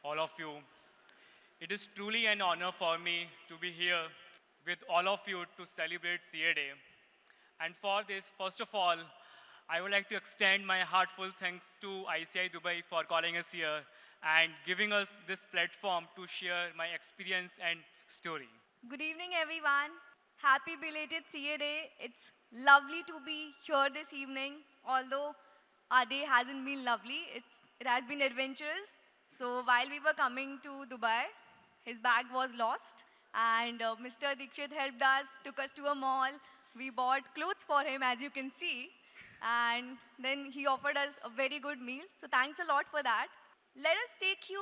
all of you. It is truly an honor for me to be here with all of you to celebrate CA Day. And for this, first of all, I would like to extend my heartfelt thanks to ICI Dubai for calling us here and giving us this platform to share my experience and story. Good evening, everyone. Happy belated CA Day. It's lovely to be here this evening, although our day hasn't been lovely. It has been adventurous. So while we were coming to Dubai, his bag was lost, and Mr. Dikshit helped us, took us to a mall. We bought clothes for him, as you can see, and then he offered us a very good meal. So thanks a lot for that. Let us take you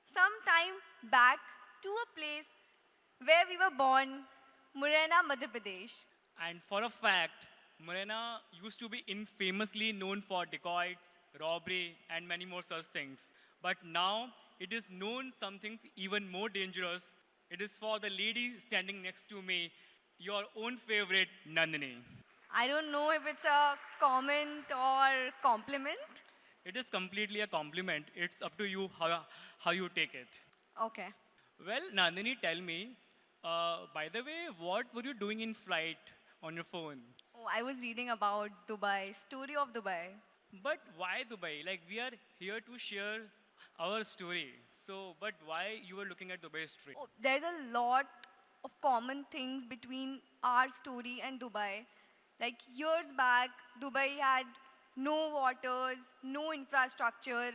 some time back to a place where we were born, Morena, Madhya Pradesh. And for a fact, Morena used to be infamously known for dacoits, robbery, and many more such things. But now it is known something even more dangerous. It is for the lady standing next to me, your own favorite, Nandini. I don't know if it's a comment or compliment. It is completely a compliment. It's up to you how you take it. Okay. Well, Nandini, tell me, by the way, what were you doing in flight on your phone? Oh, I was reading about Dubai, story of Dubai. But why Dubai? Like, we are here to share our story. So, but why you were looking at Dubai history? Oh, there's a lot of common things between our story and Dubai. Like years back, Dubai had no waters, no infrastructure.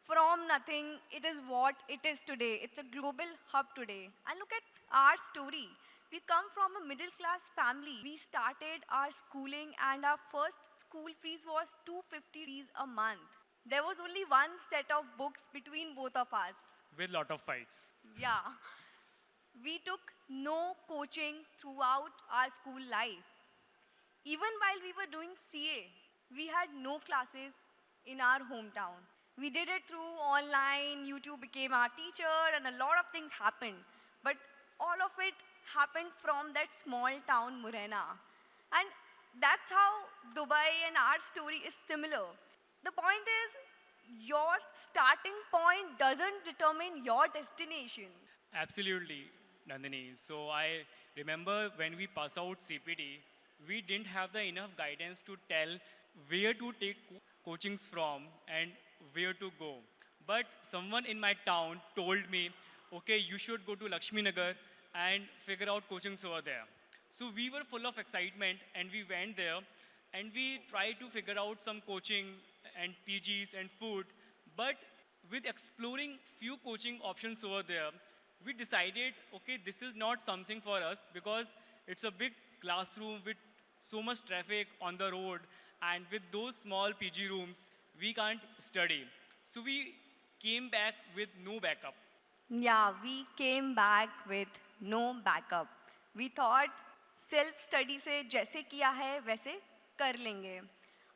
From nothing, it is what it is today. It's a global hub today. And look at our story. We come from a middle class family. We started our schooling and our first school fees was 250 rupees a month. There was only one set of books between both of us. With lot of fights. Yeah. We took no coaching throughout our school life. Even while we were doing CA, we had no classes in our hometown. We did it through online, YouTube became our teacher, and a lot of things happened. But all of it happened from that small town, Morena. And that's how Dubai and our story is similar. The point is, your starting point doesn't determine your destination. Absolutely, Nandini. So I remember when we pass out CPT, we didn't have the enough guidance to tell where to take coachings from and where to go. But someone in my town told me, okay, you should go to Lakshmi Nagar and figure out coachings over there. So we were full of excitement and we went there and we tried to figure out some coaching and PGs and food. But with exploring few coaching options over there, we decided, okay, this is not something for us because it's a big classroom with so much traffic on the road, and with those small PG rooms, we can't study. So we came back with no backup. Yeah, we came back with no backup. We thought self-study से जैसे किया है वैसे कर लेंगे.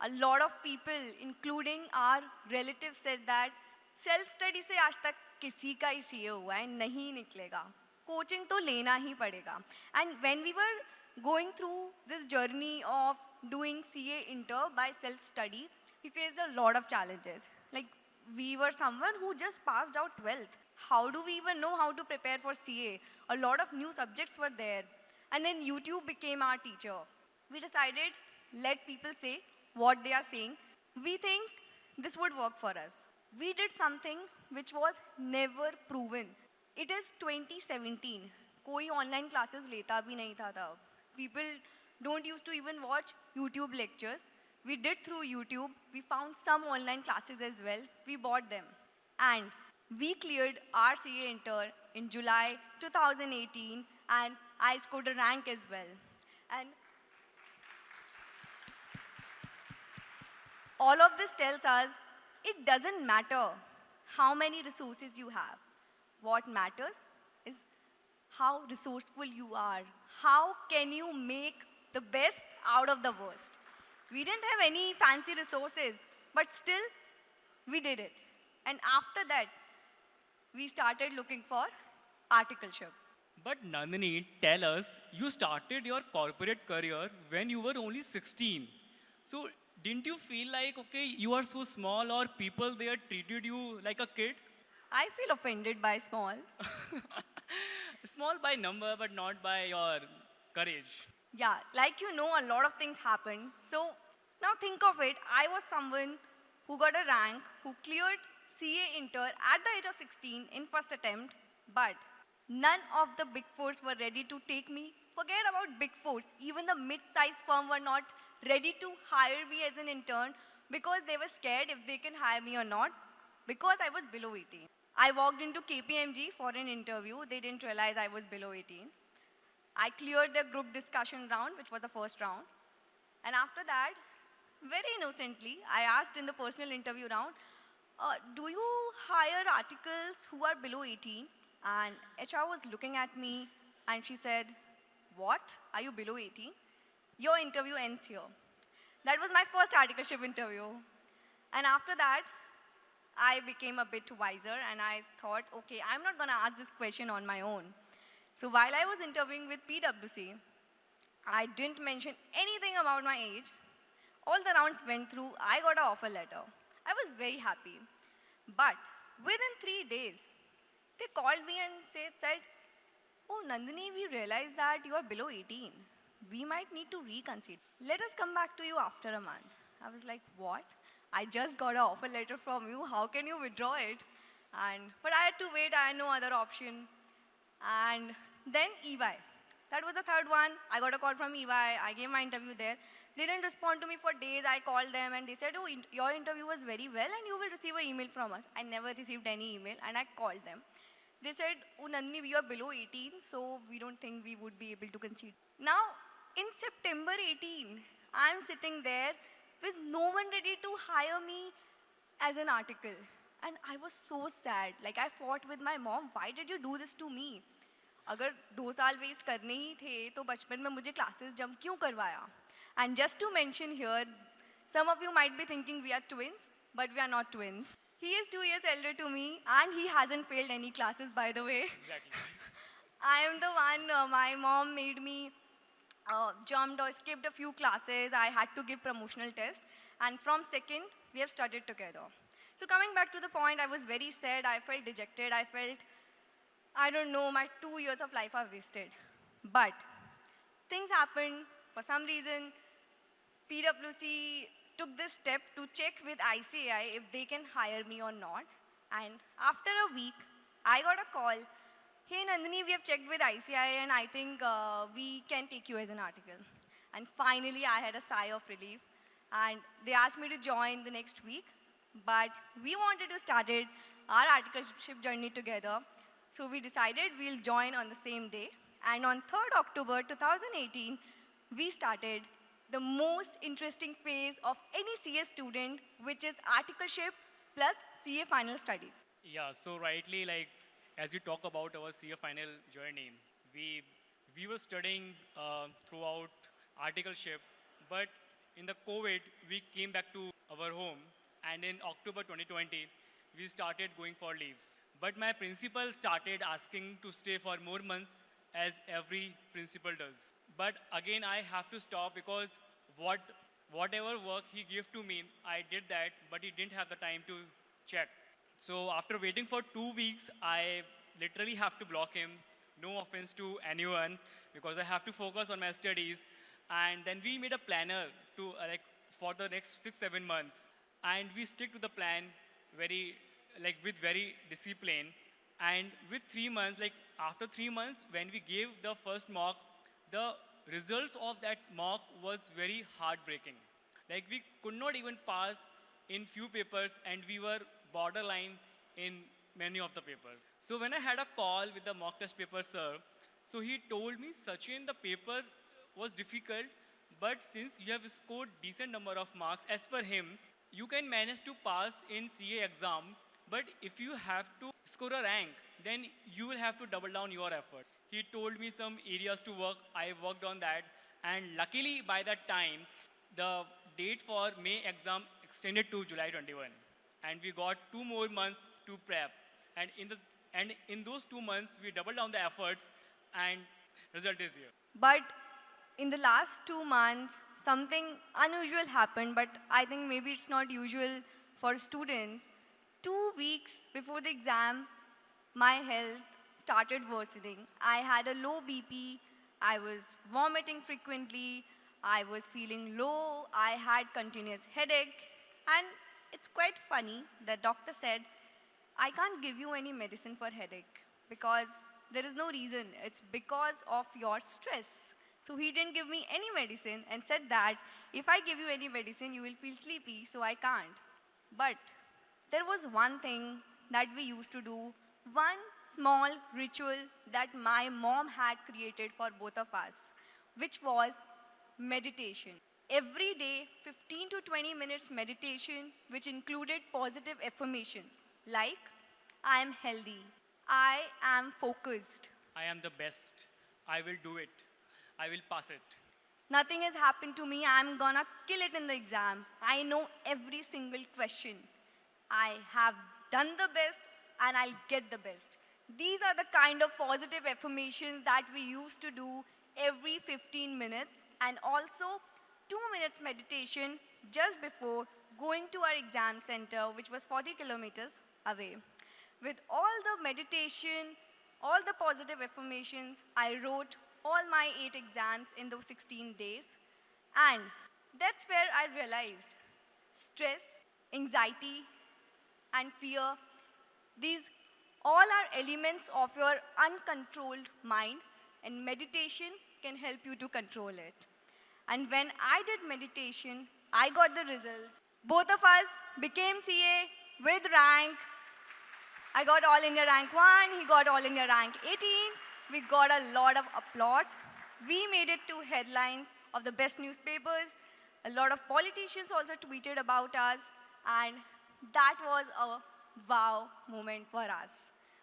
A lot of people, including our relatives, said that self-study से आज तक किसी का ही CA हुआ है, नहीं निकलेगा. Coaching तो लेना ही पड़ेगा. And when we were going through this journey of doing CA Inter by self-study, we faced a lot of challenges. Like, we were someone who just passed out 12th. How do we even know how to prepare for CA? A lot of new subjects were there. And then YouTube became our teacher. We decided, let people say what they are saying. We think this would work for us. We did something which was never proven. It is 2017. कोई online classes लेता भी नहीं था तब. People don't used to even watch YouTube lectures. We did through YouTube. We found some online classes as well. We bought them. And we cleared our CA Inter in July 2018, and I scored a rank as well. And all of this tells us it doesn't matter how many resources you have. What matters is how resourceful you are. How can you make the best out of the worst? We didn't have any fancy resources, but still, we did it. And after that, we started looking for Articleship. But Nandini, tell us, you started your corporate career when you were only 16. So didn't you feel like, okay, you are so small or people there treated you like a kid? I feel offended by small. Small by number, but not by your courage. Yeah, like you know, a lot of things happen. So now think of it. I was someone who got a rank, who cleared CA Inter at the age of 16 in first attempt, but none of the big fours were ready to take me. Forget about big fours. Even the mid-sized firm were not ready to hire me as an intern because they were scared if they can hire me or not because I was below 18. I walked into KPMG for an interview. They didn't realize I was below 18. I cleared the group discussion round, which was the first round. And after that, very innocently, I asked in the personal interview round, do you hire articles who are below 18? And HR was looking at me and she said, what? Are you below 18? Your interview ends here. That was my first articleship interview. And after that, I became a bit wiser and I thought, okay, I'm not going to ask this question on my own. So while I was interviewing with PwC, I didn't mention anything about my age. All the rounds went through, I got an offer letter. I was very happy. But within 3 days, they called me and said, oh, Nandini, we realized that you are below 18. We might need to reconsider. Let us come back to you after a month. I was like, what? I just got an offer letter from you. How can you withdraw it? But I had to wait. I had no other option. And then EY. That was the third one. I got a call from EY. I gave my interview there. They didn't respond to me for days. I called them and they said, oh, your interview was very well and you will receive an email from us. I never received any email and I called them. They said, oh, Nandini, we are below 18, so we don't think we would be able to concede. Now, in September 18, I'm sitting there with no one ready to hire me as an article. And I was so sad. Like, I fought with my mom. Why did you do this to me? अगर 2 साल waste करने ही थे तो बचपन में मुझे classes jump क्यों करवाया? And just to mention here, some of you might be thinking we are twins, but we are not twins. He is 2 years elder to me, and he hasn't failed any classes, by the way. Exactly. I am the one, my mom made me jumped or skipped a few classes. I had to give promotional test. And from second, we have studied together. So coming back to the point, I was very sad. I felt dejected. I felt, I don't know, my 2 years of life are wasted. But things happened. For some reason, PwC took this step to check with ICAI if they can hire me or not. And after a week, I got a call. Hey, Nandini, we have checked with ICAI and I think we can take you as an article. And finally, I had a sigh of relief. And they asked me to join the next week. But we wanted to start our articleship journey together. So we decided we'll join on the same day. And on 3rd October 2018, we started the most interesting phase of any CA student, which is articleship plus CA final studies. Yeah, so rightly, like, as you talk about our CA final journey, we were studying throughout articleship, but in the COVID, we came back to our home, and in October 2020, we started going for leaves. But my principal started asking to stay for more months, as every principal does. But again, I have to stop because whatever work he gave to me, I did that, but he didn't have the time to check. So after waiting for 2 weeks, I literally have to block him. No offense to anyone, because I have to focus on my studies. And then we made a planner to for the next 6-7 months, and we stick to the plan with very discipline. And with 3 months, after 3 months, when we gave the first mock, the results of that mock was very heartbreaking. We could not even pass in few papers, and we were borderline in many of the papers. So when I had a call with the mock test paper sir, so he told me, Sachin, the paper was difficult, but since you have scored decent number of marks, as per him, you can manage to pass in CA exam, but if you have to score a rank, then you will have to double down your effort. He told me some areas to work. I worked on that, and luckily by that time, the date for May exam extended to July 21, and we got 2 more months to prep. And in those 2 months, we doubled down the efforts, and result is here. But in the last 2 months, something unusual happened, but I think maybe it's not usual for students. 2 weeks before the exam, my health started worsening. I had a low BP, I was vomiting frequently, I was feeling low, I had continuous headache, and it's quite funny. The doctor said, I can't give you any medicine for headache because there is no reason. It's because of your stress. So he didn't give me any medicine and said that if I give you any medicine, you will feel sleepy, so I can't. But there was one thing that we used to do, one small ritual that my mom had created for both of us, which was meditation. Every day, 15 to 20 minutes meditation, which included positive affirmations like, I am healthy, I am focused, I am the best. I will do it. I will pass it. nothing has happened to me, I'm gonna kill it in the exam. I know every single question. I have done the best and I'll get the best. These are the kind of positive affirmations that we used to do every 15 minutes, and also 2 minutes meditation just before going to our exam center, which was 40 kilometers away. With all the meditation, all the positive affirmations, I wrote all my 8 exams in those 16 days. And that's where I realized stress, anxiety, and fear, these all are elements of your uncontrolled mind, and meditation can help you to control it. And when I did meditation, I got the results. Both of us became CA with rank. I got All India rank 1, he got All India rank 18. We got a lot of applause. We made it to headlines of the best newspapers. A lot of politicians also tweeted about us, and that was a wow moment for us.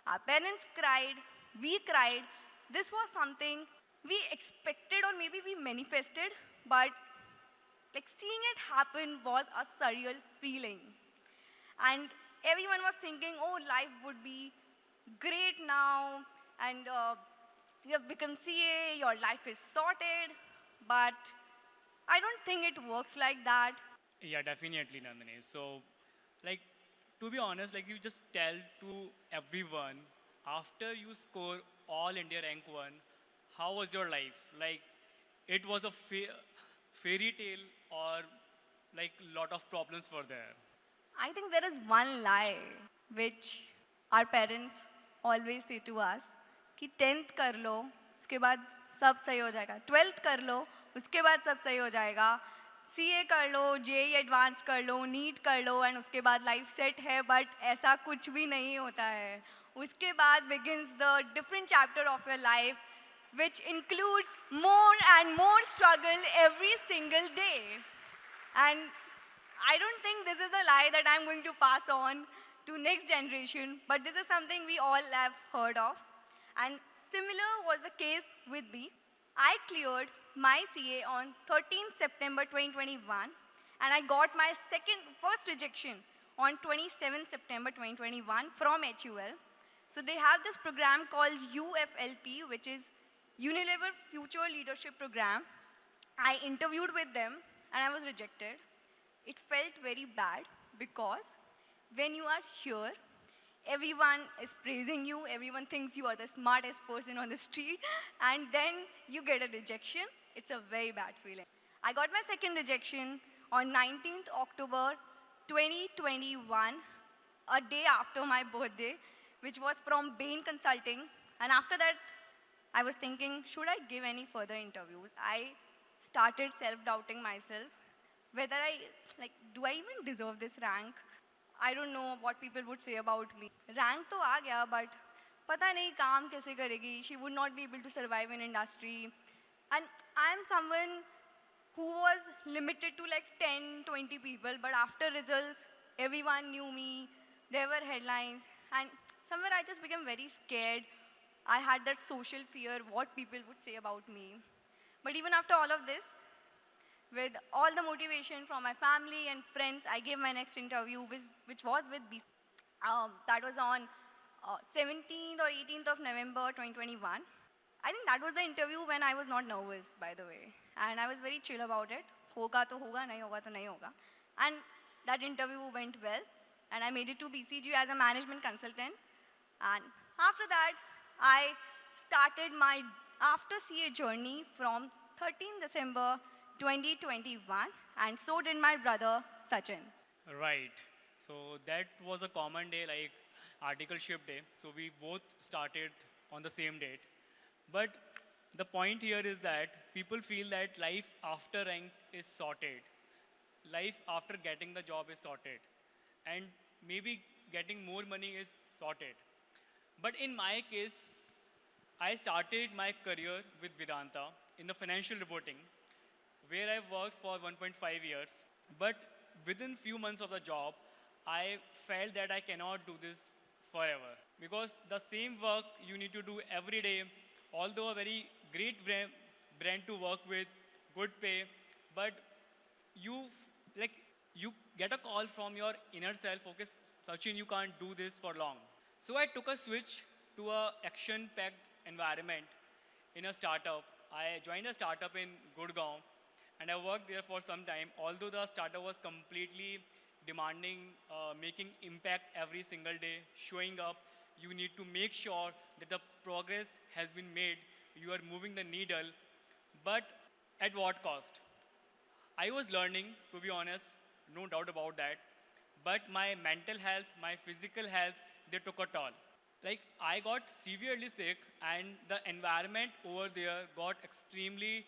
Our parents cried, we cried. This was something we expected or maybe we manifested, but like seeing it happen was a surreal feeling. And everyone was thinking, oh, life would be great now, and you have become CA, your life is sorted. But I don't think it works like that. Yeah, definitely, Nandini. So, like, to be honest, like you just tell to everyone after you score All India rank 1, how was your life? Like, it was a fairy tale, or like lot of problems were there? I think there is one lie which our parents always say to us कि 10th कर लो, उसके बाद सब सही हो जाएगा. 12th कर लो, उसके बाद सब सही हो जाएगा. CA कर लो, JEE एडवांस कर लो, नीट कर लो, एंड उसके बाद लाइफ सेट है. बट ऐसा कुछ भी नहीं होता है. उसके बाद begins the different chapter of your life, which includes more and more struggle every single day. And I don't think this is the lie that I'm going to pass on to next generation, but this is something we all have heard of. And similar was the case with me. I cleared my CA on 13th September 2021, and I got my first rejection on 27th September 2021 from HUL. So they have this program called UFLP, which is Unilever Future Leadership Program. I interviewed with them and I was rejected. It felt very bad because when you are here, everyone is praising you, everyone thinks you are the smartest person on the street, and then you get a rejection. It's a very bad feeling. I got my second rejection on 19th October 2021, a day after my birthday, which was from Bain Consulting. And after that, I was thinking, should I give any further interviews? I started self-doubting myself, whether do I even deserve this rank? I don't know what people would say about me. Rank तो आ गया, but पता नहीं काम कैसे करेगी. She would not be able to survive in industry. And I'm someone who was limited to like 10, 20 people, but after results, everyone knew me. There were headlines, and somewhere I just became very scared. I had that social fear, what people would say about me. But even after all of this, with all the motivation from my family and friends, I gave my next interview, which was with BC. That was on 17th or 18th of November 2021. I think that was the interview when I was not nervous, by the way. And I was very chill about it. Hoga to hoga, nahi hoga to nahi hoga. And that interview went well. and I made it to BCG as a management consultant. And after that, I started my after CA journey from 13 December 2021, and so did my brother Sachin. Right. So that was a common day, like Articleship day. So we both started on the same date. But the point here is that people feel that life after rank is sorted. Life after getting the job is sorted. And maybe getting more money is sorted. But in my case, I started my career with Vedanta in the financial reporting, where I worked for 1.5 years. But within few months of the job, I felt that I cannot do this forever because the same work you need to do every day, although a very great brand to work with, good pay, but you like you get a call from your inner self, okay, Sachin, you can't do this for long. So I took a switch to a action-packed environment in a startup. I joined a startup in Gurgaon, and I worked there for some time. Although the startup was completely demanding, making impact every single day, showing up, you need to make sure that the progress has been made, you are moving the needle, but at what cost? I was learning, to be honest, no doubt about that, but my mental health, my physical health, they took a toll. Like, I got severely sick, and the environment over there got extremely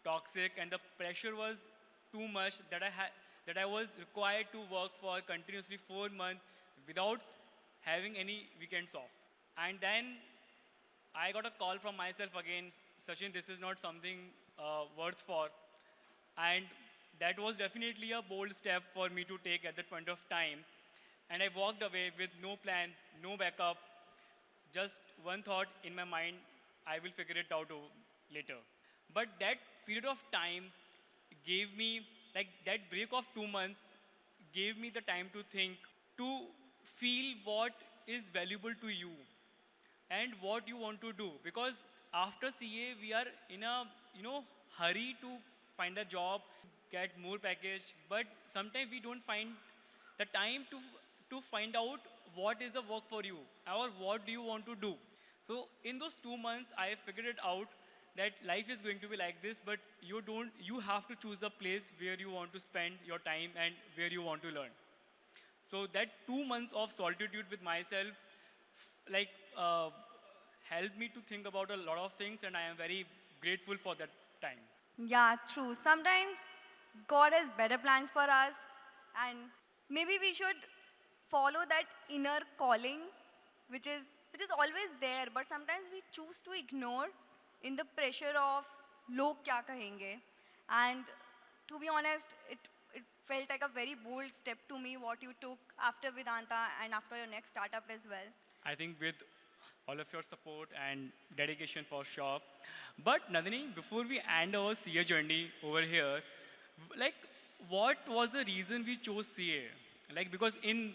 toxic, and the pressure was too much that I was required to work for continuously 4 months without having any weekends off. And then I got a call from myself again, Sachin, this is not something worth for. And that was definitely a bold step for me to take at that point of time. And I walked away with no plan, no backup, just one thought in my mind, I will figure it out later. But that period of time gave me, like that break of 2 months gave me the time to think, to feel what is valuable to you and what you want to do. Because after CA, we are in a hurry to find a job, get more package, but sometimes we don't find the time to find out what is the work for you or what do you want to do. So in those 2 months, I figured it out that life is going to be like this, but you have to choose the place where you want to spend your time and where you want to learn. So that 2 months of solitude with myself, like, helped me to think about a lot of things, and I am very grateful for that time. Yeah, true. Sometimes God has better plans for us, and maybe we should follow that inner calling, which is always there, but sometimes we choose to ignore in the pressure of log kya kahenge. And to be honest, it felt like a very bold step to me what you took after Vedanta and after your next startup as well. I think with all of your support and dedication for sure. But Nandini, before we end our CA journey over here, like, what was the reason we chose CA? Like, because in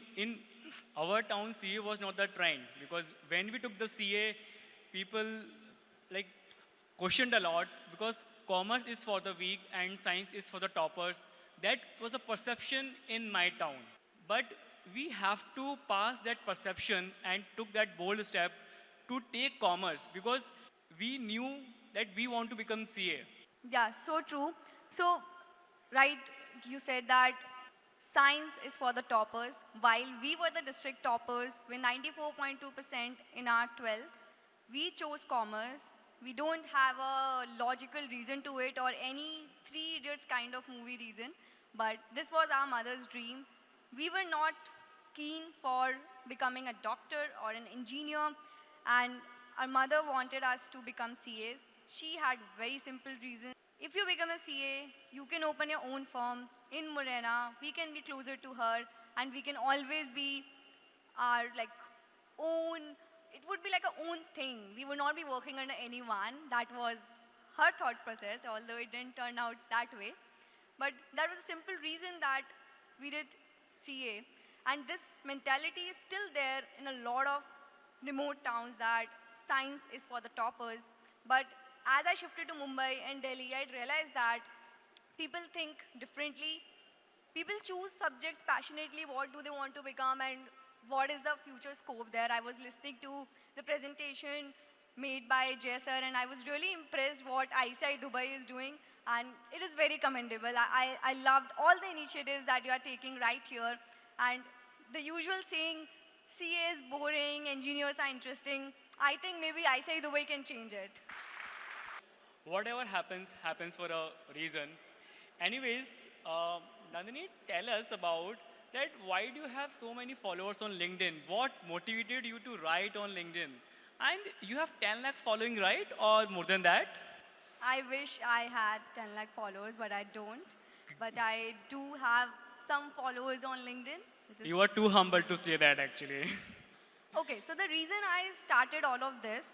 our town, CA was not the trend. Because when we took the CA, people like questioned a lot because commerce is for the weak and science is for the toppers. That was the perception in my town. But we have to pass that perception and took that bold step to take commerce because we knew that we want to become CA. Yeah, so true. So, right, you said that science is for the toppers, while we were the district toppers with 94.2% in our 12th. We chose commerce. We don't have a logical reason to it or any Three Idiots kind of movie reason, but this was our mother's dream. We were not keen for becoming a doctor or an engineer, and our mother wanted us to become CAs. She had very simple reasons. If you become a CA, you can open your own firm in Morena. We can be closer to her, and we can always be our own. It would be like our own thing. We would not be working under anyone. That was her thought process, although it didn't turn out that way. But that was a simple reason that we did CA. And this mentality is still there in a lot of remote towns that science is for the toppers. But as I shifted to Mumbai and Delhi, I realized that people think differently. people choose subjects passionately, what do they want to become and what is the future scope there. I was listening to the presentation made by Jay sir and I was really impressed what ACCA Dubai is doing and it is very commendable. I loved all the initiatives that you are taking right here and the usual saying, CA is boring, engineers are interesting. I think maybe ACCA Dubai can change it. Whatever happens, happens for a reason. Anyways, Nandini, tell us about that why do you have so many followers on LinkedIn? What motivated you to write on LinkedIn? And you have 10 lakh following, right? Or more than that? I wish I had 10 lakh followers, but I don't. But I do have some followers on LinkedIn. You are too humble to say that actually. Okay, so the reason I started all of this,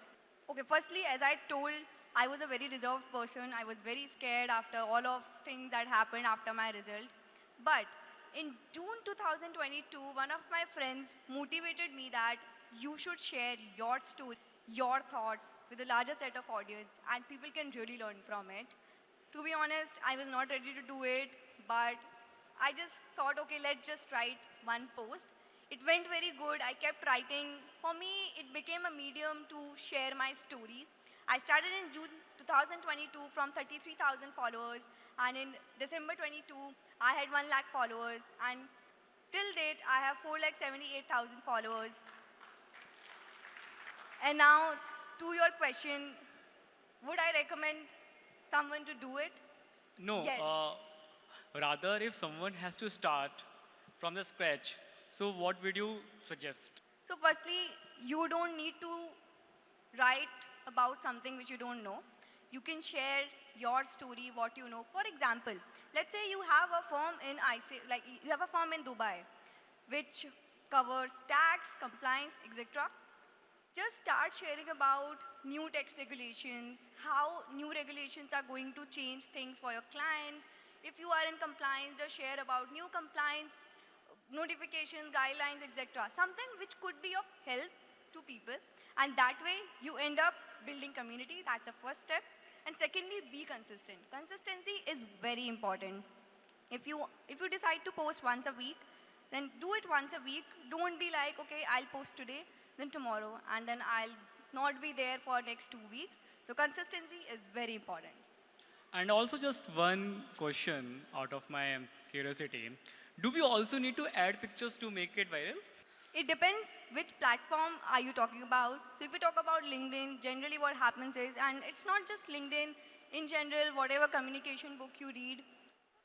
okay, firstly, as I told, I was a very reserved person. I was very scared after all of things that happened after my result. But in June 2022, one of my friends motivated me that you should share your story, your thoughts with a larger set of audience and people can really learn from it. To be honest, I was not ready to do it, but I just thought, okay, let's just write one post. It went very good. I kept writing. For me, it became a medium to share my stories. I started in June 2022 from 33,000 followers, and in December 22, I had 1 lakh followers, and till date, I have 4,78,000 followers. And now, to your question, would I recommend someone to do it? No, Yes. rather if someone has to start from the scratch, so what would you suggest? So firstly, you don't need to write about something which you don't know. You can share your story, what you know. For example, let's say you have a firm in like you have a firm in Dubai, which covers tax, compliance, etc. Just start sharing about new tax regulations, how new regulations are going to change things for your clients. If you are in compliance, just share about new compliance, notifications, guidelines, etc. Something which could be of help to people. And that way, you end up building community. That's the first step. And secondly, be consistent. Consistency is very important. If you decide to post once a week, then do it once a week. Don't be like, okay, I'll post today, then tomorrow, and then I'll not be there for next 2 weeks. So consistency is very important. And also just one question out of my curiosity. Do we also need to add pictures to make it viral? It depends which platform are you talking about. So if you talk about LinkedIn, generally what happens is, and it's not just LinkedIn, in general, whatever communication book you read,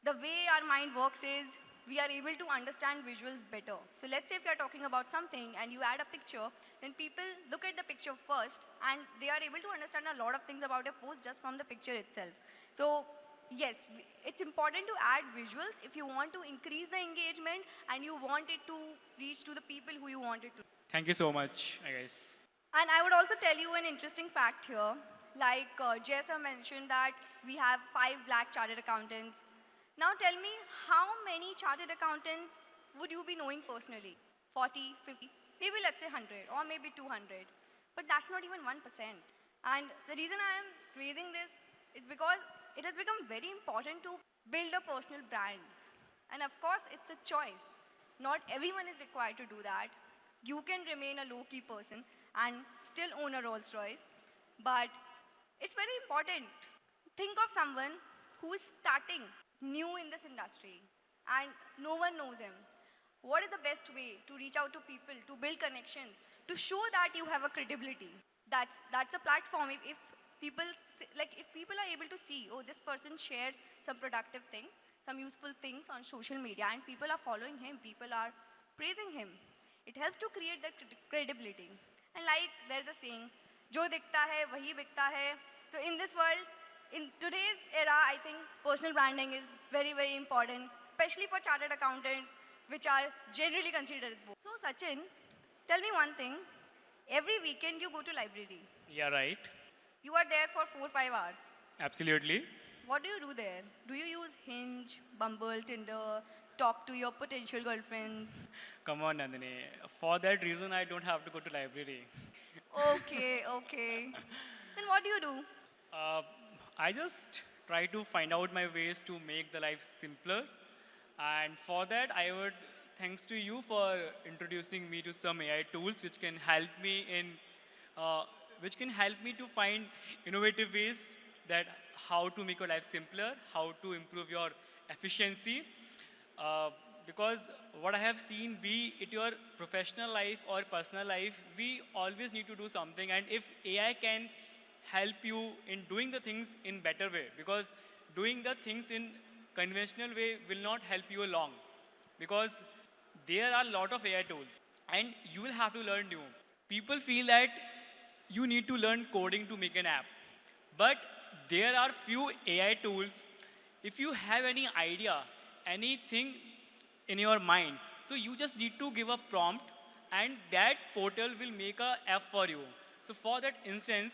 the way our mind works is we are able to understand visuals better. So let's say if you're talking about something and you add a picture, then people look at the picture first and they are able to understand a lot of things about a post just from the picture itself. So yes, it's important to add visuals if you want to increase the engagement and you want it to reach to the people who you want it to. Thank you so much, I guess. And I would also tell you an interesting fact here. Like Jessa mentioned that we have 5 lakh chartered accountants. Now tell me, how many chartered accountants would you be knowing personally? 40, 50, maybe let's say 100 or maybe 200. But that's not even 1%. And the reason I am raising this is because it has become very important to build a personal brand. And of course, it's a choice. Not everyone is required to do that. You can remain a low-key person and still own a Rolls Royce. But it's very important. Think of someone who is starting new in this industry and no one knows him. What is the best way to reach out to people, to build connections, to show that you have a credibility? That's a platform. If people are able to see, oh, this person shares some productive things, some useful things on social media, and people are following him, people are praising him, it helps to create that credibility. And like there's a saying, "Jo dikhta hai, wahi bikta hai." So in this world, in today's era, I think personal branding is very, very important, especially for chartered accountants, which are generally considered as both. So Sachin, tell me one thing. Every weekend you go to library. Yeah, right. You are there for 4-5 hours. Absolutely. What do you do there? Do you use Hinge, Bumble, Tinder, talk to your potential girlfriends? Come on, Nandini. For that reason, I don't have to go to library. Okay, okay. Then what do you do? I just try to find out my ways to make the life simpler And for that, I would thanks to you for introducing me to some AI tools uh, which can help me to find innovative ways that how to make your life simpler, how to improve your efficiency. Uh, because what I have seen, be it your professional life or personal life, we always need to do something. And if AI can help you in doing the things in better way, because doing the things in conventional way will not help you along, because there are a lot of AI tools and you will have to learn new. People feel that you need to learn coding to make an app, but there are few AI tools. If you have any idea, anything in your mind, so you just need to give a prompt and that portal will make a app for you. So for that instance,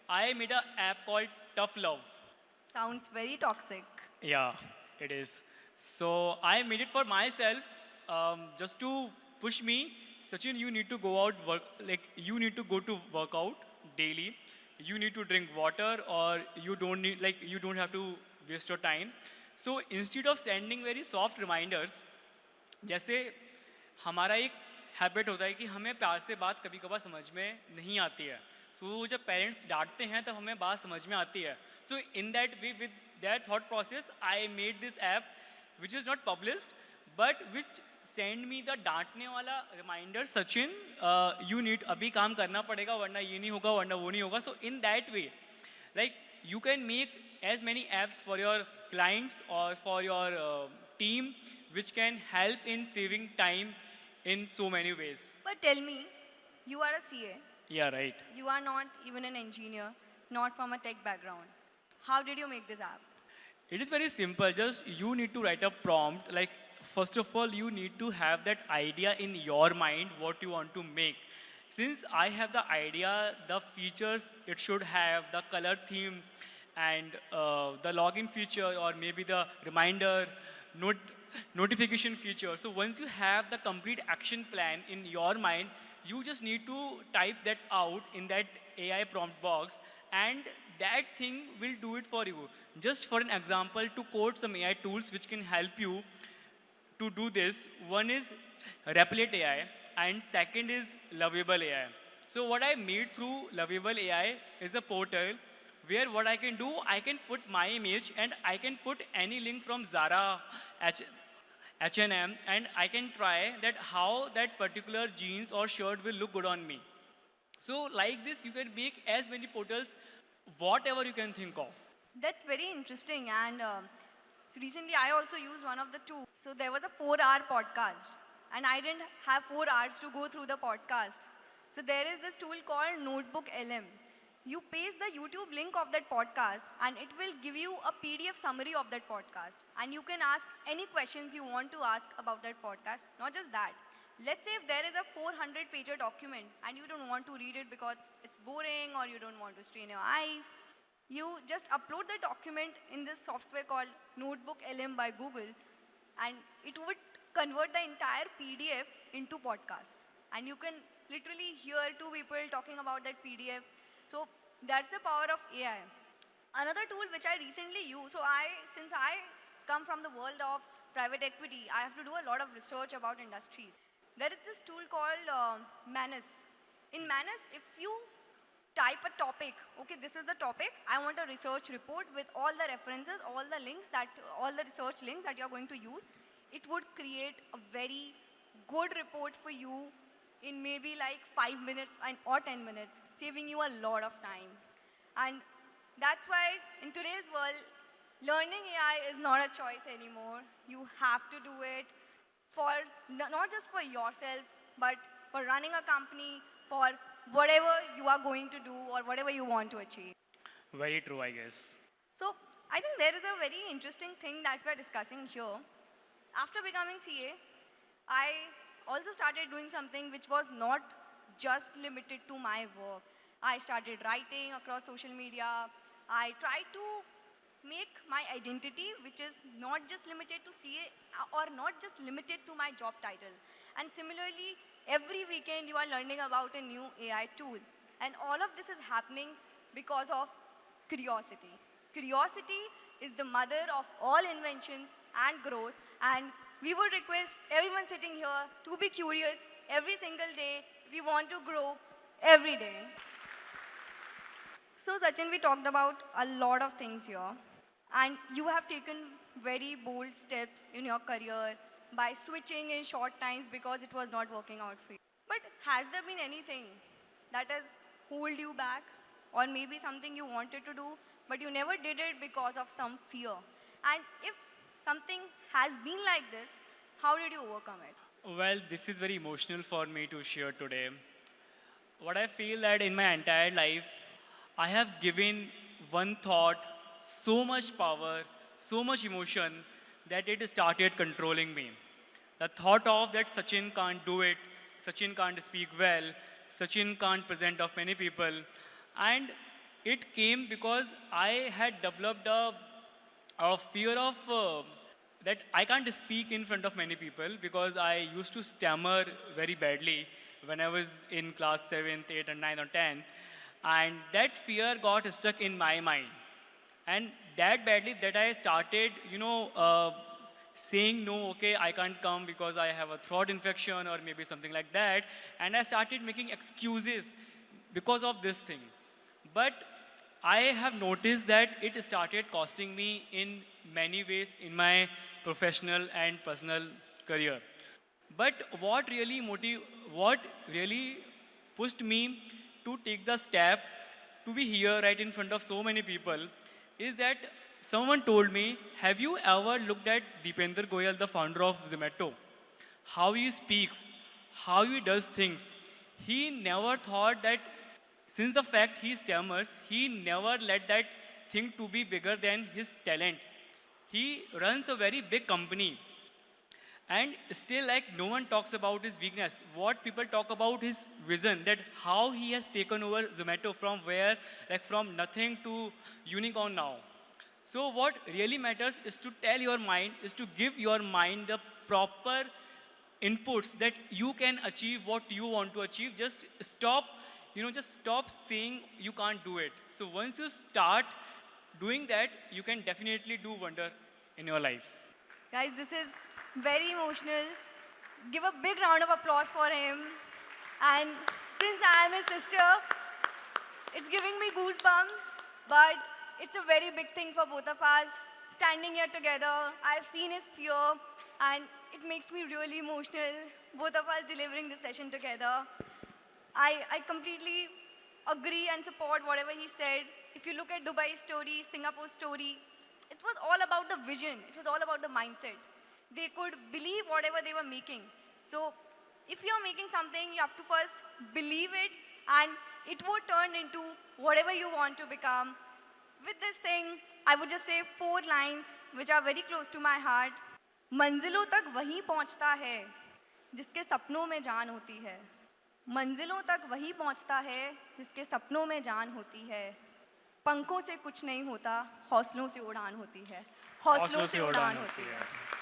I made an app called Tough Love. Sounds very toxic. Yeah, it is. So I made it for myself, just to push me. Sachin, you need to go out work, like you need to go to workout daily. You need to drink water, or you don't need, like you don't have to waste your time. So instead of sending very soft reminders, जैसे हमारा एक habit होता है कि हमें प्यार से बात कभी कभार समझ में नहीं आती है. सो जब पेरेंट्स डांटते हैं तब हमें बात समझ में आती है. So in that way with that thought process I made this app which is not published but which send me the डांटने वाला रिमाइंडर, सचिन यू नीड अभी काम करना पड़ेगा वरना ये नहीं होगा वरना वो नहीं होगा. So in that way, like you can make as many apps for your clients or for your team which can help in saving time in so many ways. But tell me, you are a CA. Yeah, right. You are not even an engineer, not from a tech background. How did you make this app? It is very simple. Just you need to write a prompt. Like, first of all, you need to have that idea in your mind what you want to make. Since I have the idea, the features it should have, the color theme, and the login feature, or maybe the reminder, notification feature. So once you have the complete action plan in your mind, you just need to type that out in that AI prompt box, and that thing will do it for you. Just for an example, to quote some AI tools which can help you to do this, one is Replicate AI, and second is Lovable AI. So what I made through Lovable AI is a portal where what I can do, I can put my image and I can put any link from Zara, H&M, and I can try that how that particular jeans or shirt will look good on me. So like this, you can make as many portals, whatever you can think of. That's very interesting. And so recently, I also used one of the two. So there was a 4-hour podcast, and I didn't have 4 hours to go through the podcast. So there is this tool called Notebook LM. You paste the YouTube link of that podcast, and it will give you a PDF summary of that podcast. And you can ask any questions you want to ask about that podcast. Not just that. Let's say if there is a 400-pager document and you don't want to read it because it's boring or you don't want to strain your eyes, you just upload the document in this software called Notebook LM by Google, and it would convert the entire PDF into podcast. And you can literally hear 2 people talking about that PDF. So that's the power of AI. Another tool which I recently use, since I come from the world of private equity, I have to do a lot of research about industries. There is this tool called Manus. In Manus, if you type a topic, okay, this is the topic, I want a research report with all the references, all the research links that you're going to use, it would create a very good report for you in maybe like 5 minutes or 10 minutes, saving you a lot of time. And that's why in today's world, learning AI is not a choice anymore. You have to do it for not just for yourself, but for running a company, for whatever you are going to do or whatever you want to achieve. Very true, I guess. So I think there is a very interesting thing that we are discussing here. After becoming CA, I also started doing something which was not just limited to my work. I started writing across social media. I tried to make my identity, which is not just limited to CA or not just limited to my job title. And similarly, every weekend you are learning about a new AI tool. And all of this is happening because of curiosity. Curiosity is the mother of all inventions and growth, and we would request everyone sitting here to be curious every single day if we want to grow every day. So Sachin, we talked about a lot of things here, and you have taken very bold steps in your career by switching in short times because it was not working out for you. But has there been anything that has hold you back, or maybe something you wanted to do but you never did it because of some fear? And if something has been like this, how did you overcome it? Well, this is very emotional for me to share today. What I feel that in my entire life, I have given one thought so much power, so much emotion that it started controlling me. The thought of that Sachin can't do it, Sachin can't speak well, Sachin can't present of many people. And it came because I had developed a fear of that I can't speak in front of many people because I used to stammer very badly when I was in class 7th, 8th, and 9th or 10th. And that fear got stuck in my mind. And that badly that I started, saying no, okay, I can't come because I have a throat infection or maybe something like that. And I started making excuses because of this thing. But I have noticed that it started costing me in many ways in my professional and personal career. But what really pushed me to take the step to be here right in front of so many people is that someone told me, have you ever looked at Deepinder Goyal, the founder of Zomato? How he speaks, how he does things. He never thought that since the fact he stammers, he never let that thing to be bigger than his talent. He runs a very big company. And still, like, no one talks about his weakness. What people talk about his vision, that how he has taken over Zomato from where, like from nothing to unicorn now. So what really matters is to tell your mind, is to give your mind the proper inputs that you can achieve what you want to achieve. Just stop saying you can't do it. So once you start doing that, you can definitely do wonder in your life. Guys, this is very emotional. Give a big round of applause for him. And since I am his sister, it's giving me goosebumps, but it's a very big thing for both of us. Standing here together, I've seen his fear, and it makes me really emotional. Both of us delivering this session together. I completely agree and support whatever he said. If you look at Dubai's story, Singapore's story, it was all about the vision. It was all about the mindset. They could believe whatever they were making. So if you're making something, you have to first believe it, and it would turn into whatever you want to become. With this thing, I would just say 4 lines which are very close to my heart. मंजिलों तक वही पहुंचता है जिसके सपनों में जान होती है. मंजिलों तक वही पहुंचता है जिसके सपनों में जान होती है. पंखों से कुछ नहीं होता, हौसलों से उड़ान होती है. हौसलों से उड़ान होती है.